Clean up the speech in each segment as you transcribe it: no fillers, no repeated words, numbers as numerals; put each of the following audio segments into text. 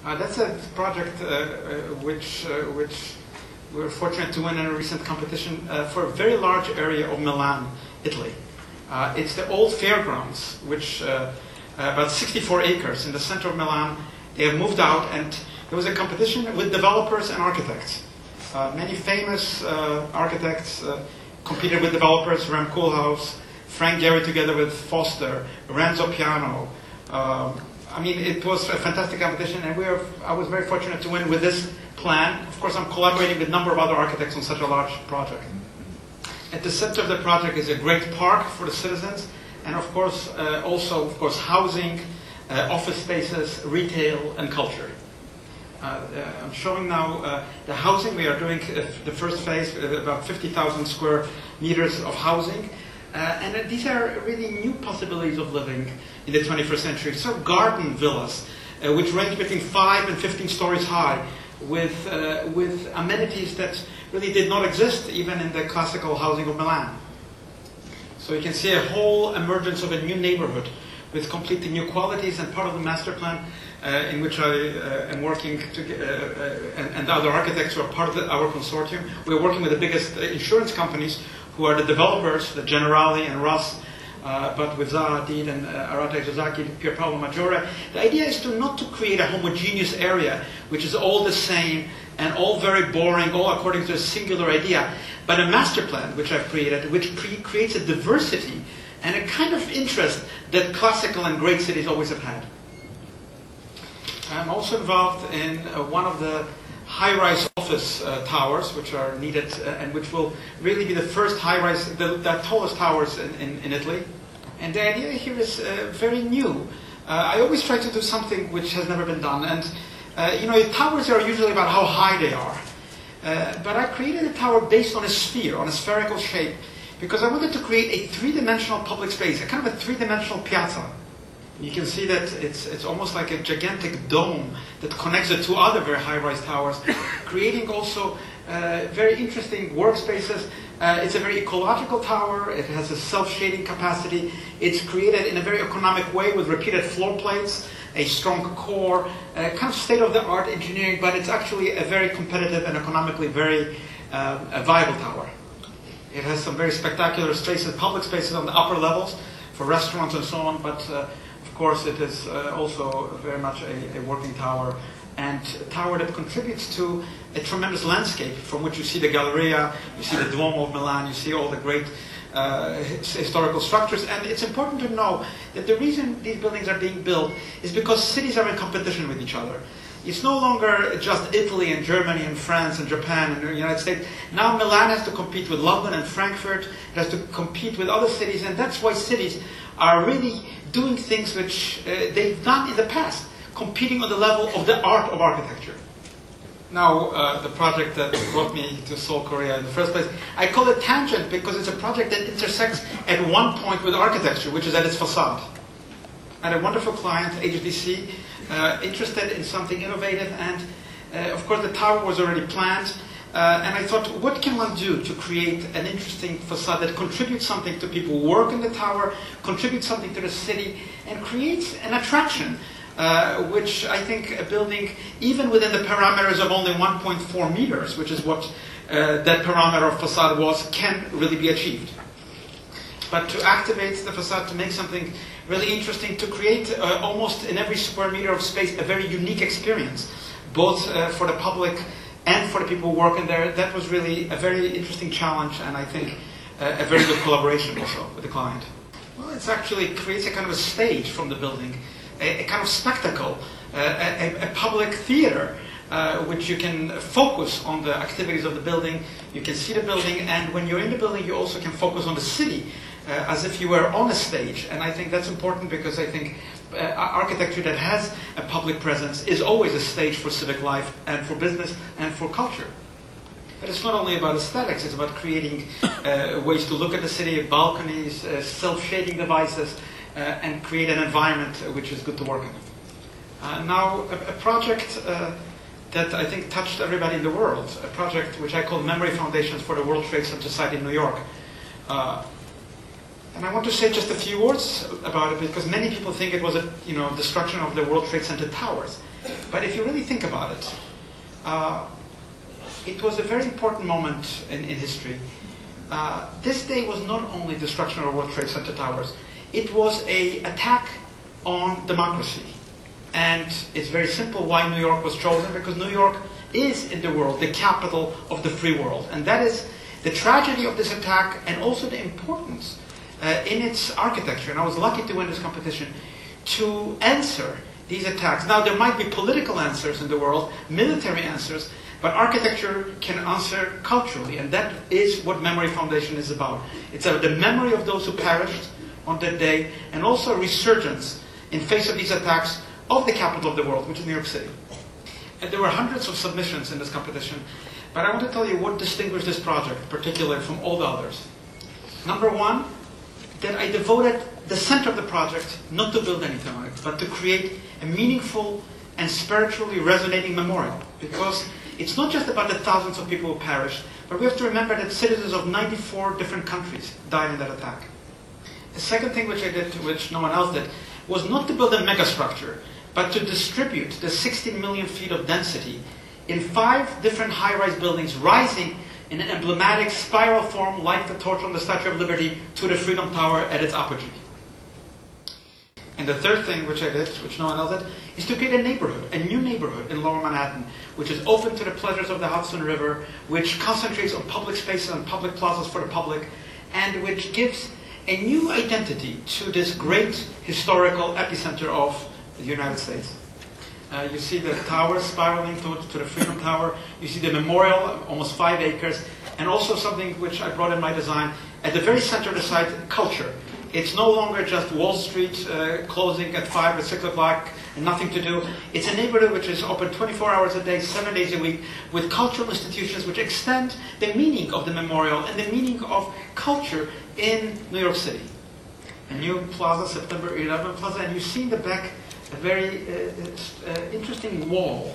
That's a project which we were fortunate to win in a recent competition for a very large area of Milan, Italy. It's the old fairgrounds, which about 64 acres in the center of Milan. They have moved out, and there was a competition with developers and architects. Many famous architects competed with developers: Rem Koolhaas, Frank Gehry together with Foster, Renzo Piano. I mean, it was a fantastic competition, and I was very fortunate to win with this plan. Of course, I'm collaborating with a number of other architects on such a large project. At the center of the project is a great park for the citizens, and of course, housing, office spaces, retail, and culture. I'm showing now the housing. We are doing the first phase, about 50,000 square meters of housing. And these are really new possibilities of living in the 21st century. So garden villas, which range between 5 and 15 stories high, with amenities that really did not exist even in the classical housing of Milan. So you can see a whole emergence of a new neighborhood with completely new qualities, and part of the master plan in which I am working and the other architects who are part of our consortium. We're working with the biggest insurance companies who are the developers, the Generali and Ross, but with Zaha Hadid and Arata Izazaki, Pier Paolo Maggiore. The idea is not to create a homogeneous area which is all the same and all very boring, all according to a singular idea, but a master plan which I've created, which creates a diversity and a kind of interest that classical and great cities always have had. I'm also involved in one of the high-rise office towers, which are needed and which will really be the first high-rise, the tallest towers in Italy. And the idea here is very new. I always try to do something which has never been done. And towers are usually about how high they are. But I created a tower based on a sphere, on a spherical shape, because I wanted to create a three-dimensional public space, a kind of a three-dimensional piazza. You can see that it's almost like a gigantic dome that connects the two other very high-rise towers, creating also very interesting workspaces. It's a very ecological tower. It has a self-shading capacity. It's created in a very economic way with repeated floor plates, a strong core, kind of state-of-the-art engineering, but it's actually a very competitive and economically very viable tower. It has some very spectacular spaces, public spaces on the upper levels for restaurants and so on, but of course it is also very much a working tower, and a tower that contributes to a tremendous landscape from which you see the Galleria, you see the Duomo of Milan, you see all the great historical structures. And it's important to know that the reason these buildings are being built is because cities are in competition with each other. It's no longer just Italy and Germany and France and Japan and the United States. Now Milan has to compete with London and Frankfurt. It has to compete with other cities, and that's why cities are really doing things which they've done in the past, competing on the level of the art of architecture. Now, the project that brought me to Seoul, Korea in the first place, I call it Tangent because it's a project that intersects at one point with architecture, which is at its facade. I had a wonderful client, HDC, interested in something innovative, and of course the tower was already planned, and I thought, what can one do to create an interesting facade that contributes something to people who work in the tower, contributes something to the city, and creates an attraction, which I think a building, even within the parameters of only 1.4 meters, which is what that parameter of facade was, can really be achieved. But to activate the facade, to make something really interesting, to create almost in every square meter of space a very unique experience, both for the public and for the people who work in there, that was really a very interesting challenge, and I think a very good collaboration also with the client. Well, it actually creates a kind of a stage from the building, a kind of spectacle, a public theater, which you can focus on the activities of the building. You can see the building, and when you're in the building, you also can focus on the city, as if you were on a stage. And I think that's important because I think architecture that has a public presence is always a stage for civic life and for business and for culture. But it's not only about aesthetics, it's about creating ways to look at the city, balconies, self-shading devices, and create an environment which is good to work in. Now, a project that I think touched everybody in the world, a project which I call Memory Foundations for the World Trade Center site in New York. And I want to say just a few words about it because many people think it was a destruction of the World Trade Center towers. But if you really think about it, it was a very important moment in history. This day was not only destruction of World Trade Center towers, it was an attack on democracy. And it's very simple why New York was chosen, because New York is in the world the capital of the free world. And that is the tragedy of this attack and also the importance in its architecture. And I was lucky to win this competition to answer these attacks. Now, there might be political answers in the world, military answers, but architecture can answer culturally, and that is what Memory Foundation is about. It's the memory of those who perished on that day, and also a resurgence in face of these attacks of the capital of the world, which is New York City. And there were hundreds of submissions in this competition, but I want to tell you what distinguished this project, particularly from all the others. Number one, that I devoted the center of the project not to build anything on it, but to create a meaningful and spiritually resonating memorial. Because it's not just about the thousands of people who perished, but we have to remember that citizens of 94 different countries died in that attack. The second thing which I did, which no one else did, was not to build a megastructure, but to distribute the 16 million feet of density in 5 different high-rise buildings rising in an emblematic spiral form like the torch on the Statue of Liberty to the Freedom Tower at its apogee. And the third thing which I did, which no one else did, is to create a neighborhood, a new neighborhood in Lower Manhattan, which is open to the pleasures of the Hudson River, which concentrates on public spaces and public plazas for the public, and which gives a new identity to this great historical epicenter of the United States. You see the tower spiraling to the Freedom Tower. You see the memorial, almost 5 acres, and also something which I brought in my design. At the very center of the site, culture. It's no longer just Wall Street closing at 5 or 6 o'clock and nothing to do. It's a neighborhood which is open 24 hours a day, 7 days a week, with cultural institutions which extend the meaning of the memorial and the meaning of culture in New York City. A new plaza, September 11 Plaza, and you see in the back a very interesting wall.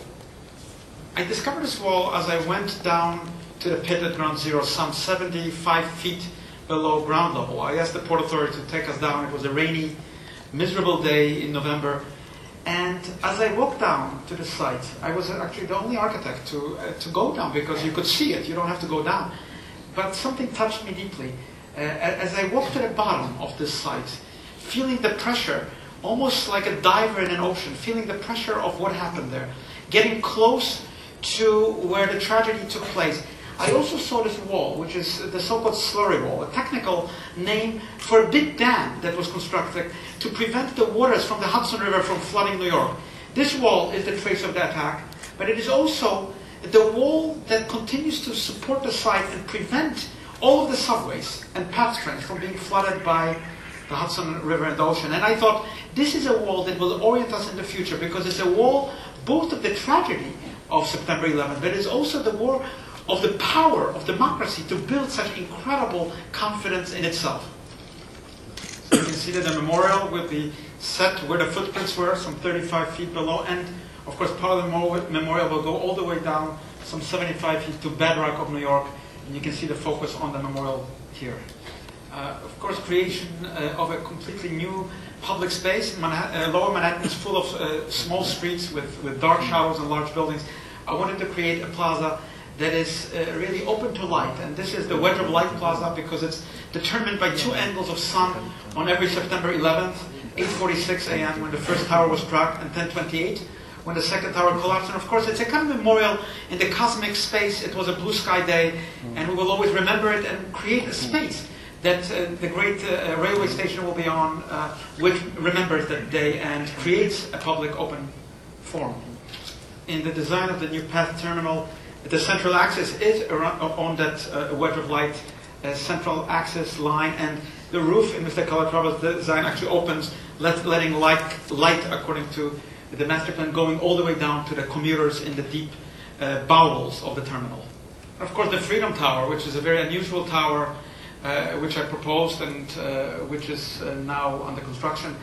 I discovered this wall as I went down to the pit at ground zero, some 75 feet below ground level. I asked the Port Authority to take us down. It was a rainy, miserable day in November. And as I walked down to the site, I was actually the only architect to go down, because you could see it. You don't have to go down. But something touched me deeply. As I walked to the bottom of this site, feeling the pressure, almost like a diver in an ocean, feeling the pressure of what happened there, getting close to where the tragedy took place, I also saw this wall, which is the so-called slurry wall, a technical name for a big dam that was constructed to prevent the waters from the Hudson River from flooding New York. This wall is the trace of the attack, but it is also the wall that continues to support the site and prevent all of the subways and path trains from being flooded by the Hudson River and the ocean. And I thought, this is a wall that will orient us in the future, because it's a wall both of the tragedy of September 11, but it's also the war of the power of democracy to build such incredible confidence in itself. So you can see that the memorial will be set where the footprints were, some 35 feet below, and of course part of the memorial will go all the way down some 75 feet to bedrock of New York, and you can see the focus on the memorial here. Of course, creation of a completely new public space. Lower Manhattan is full of small streets with dark shadows and large buildings. I wanted to create a plaza that is really open to light. And this is the Wedge of Light Plaza, because it's determined by 2 angles of sun on every September 11th, 8:46 a.m. when the first tower was struck, and 10:28 when the second tower collapsed. And of course, it's a kind of memorial in the cosmic space. It was a blue sky day, and we will always remember it and create a space that the great railway station will be on, which remembers that day and creates a public open forum. In the design of the new path terminal, the central axis is on that wedge of light central axis line, and the roof in Mr. Calatrava's design actually opens, letting light according to the master plan, going all the way down to the commuters in the deep bowels of the terminal. Of course, the Freedom Tower, which is a very unusual tower, which I proposed and which is now under construction.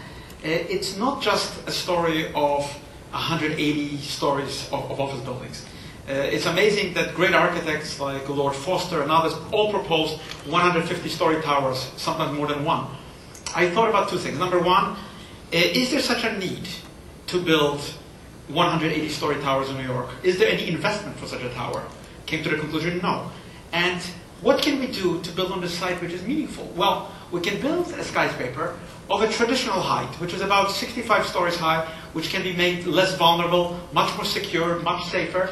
It's not just a story of 180 stories of office buildings. It's amazing that great architects like Lord Foster and others all proposed 150-story towers, sometimes more than one. I thought about 2 things. Number one, is there such a need to build 180-story towers in New York. Is there any investment for such a tower? Came to the conclusion, no. And what can we do to build on this site which is meaningful? Well, we can build a skyscraper of a traditional height, which is about 65 stories high, which can be made less vulnerable, much more secure, much safer.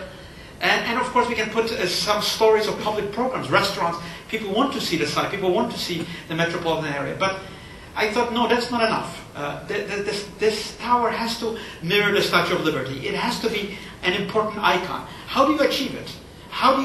And of course, we can put some stories of public programs, restaurants. People want to see the site. People want to see the metropolitan area. But I thought, no, that's not enough. This tower has to mirror the Statue of Liberty. It has to be an important icon. How do you achieve it? How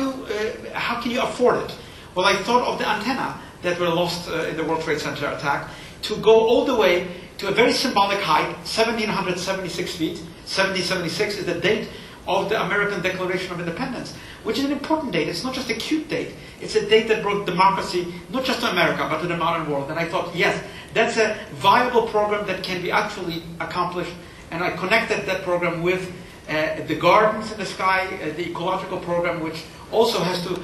can you afford it? Well, I thought of the antenna that were lost in the World Trade Center attack to go all the way to a very symbolic height, 1,776 feet. 1776 is the date of the American Declaration of Independence, which is an important date. It's not just a cute date. It's a date that brought democracy, not just to America, but to the modern world. And I thought, yes, that's a viable program that can be actually accomplished. And I connected that program with the gardens in the sky, the ecological program, which also has to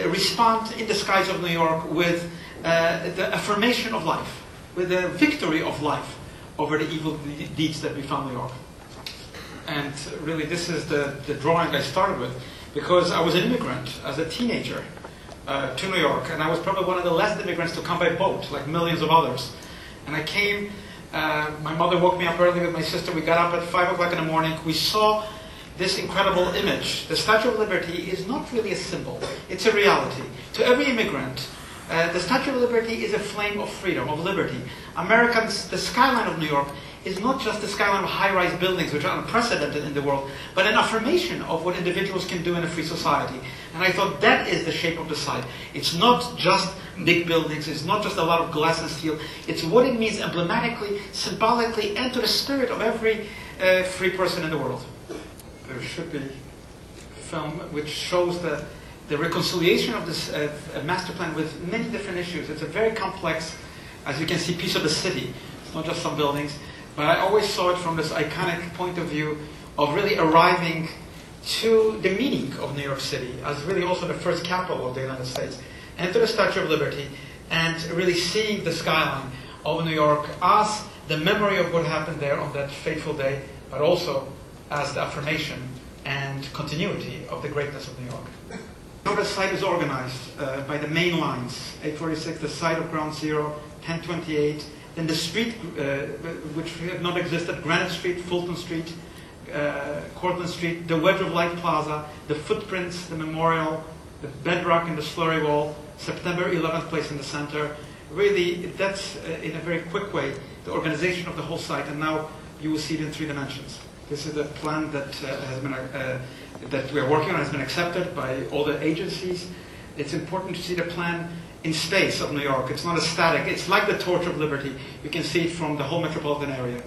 respond in the skies of New York with the affirmation of life, with the victory of life over the evil deeds that we found in New York. And really, this is the drawing I started with, because I was an immigrant as a teenager to New York, and I was probably one of the last immigrants to come by boat, like millions of others. And I came, my mother woke me up early with my sister. We got up at 5 o'clock in the morning. We saw this incredible image. The Statue of Liberty is not really a symbol. It's a reality. To every immigrant, the Statue of Liberty is a flame of freedom, of liberty. Americans, the skyline of New York is not just the skyline of high-rise buildings, which are unprecedented in the world, but an affirmation of what individuals can do in a free society. And I thought that is the shape of the site. It's not just big buildings, it's not just a lot of glass and steel, it's what it means emblematically, symbolically, and to the spirit of every free person in the world. There should be a film which shows the reconciliation of this master plan with many different issues. It's a very complex, as you can see, piece of the city. It's not just some buildings. But I always saw it from this iconic point of view of really arriving to the meaning of New York City as really also the first capital of the United States, and to the Statue of Liberty, and really seeing the skyline of New York as the memory of what happened there on that fateful day, but also as the affirmation and continuity of the greatness of New York. Now the site is organized by the main lines, 846, the site of Ground Zero, 1028, then the street, which had not existed, Granite Street, Fulton Street, Cortlandt Street, the Wedge of Light Plaza, the footprints, the memorial, the bedrock and the slurry wall, September 11th place in the center. Really, that's, in a very quick way, the organization of the whole site, and now you will see it in 3 dimensions. This is a plan that that we are working on, has been accepted by all the agencies. It's important to see the plan in space of New York. It's not a static. It's like the Torch of Liberty. You can see it from the whole metropolitan area.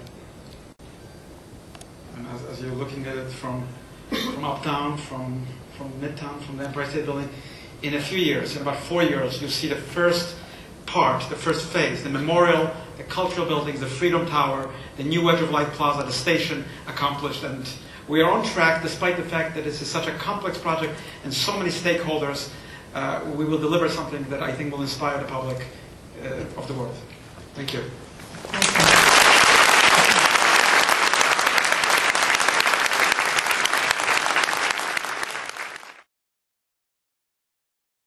And as you're looking at it from uptown, from Midtown, from the Empire State Building, in a few years, in about 4 years, you'll see the first part, the first phase, the memorial, the cultural buildings, the Freedom Tower, the new Wedge of Light Plaza, the station accomplished. And we are on track, despite the fact that this is such a complex project and so many stakeholders. We will deliver something that I think will inspire the public of the world. Thank you.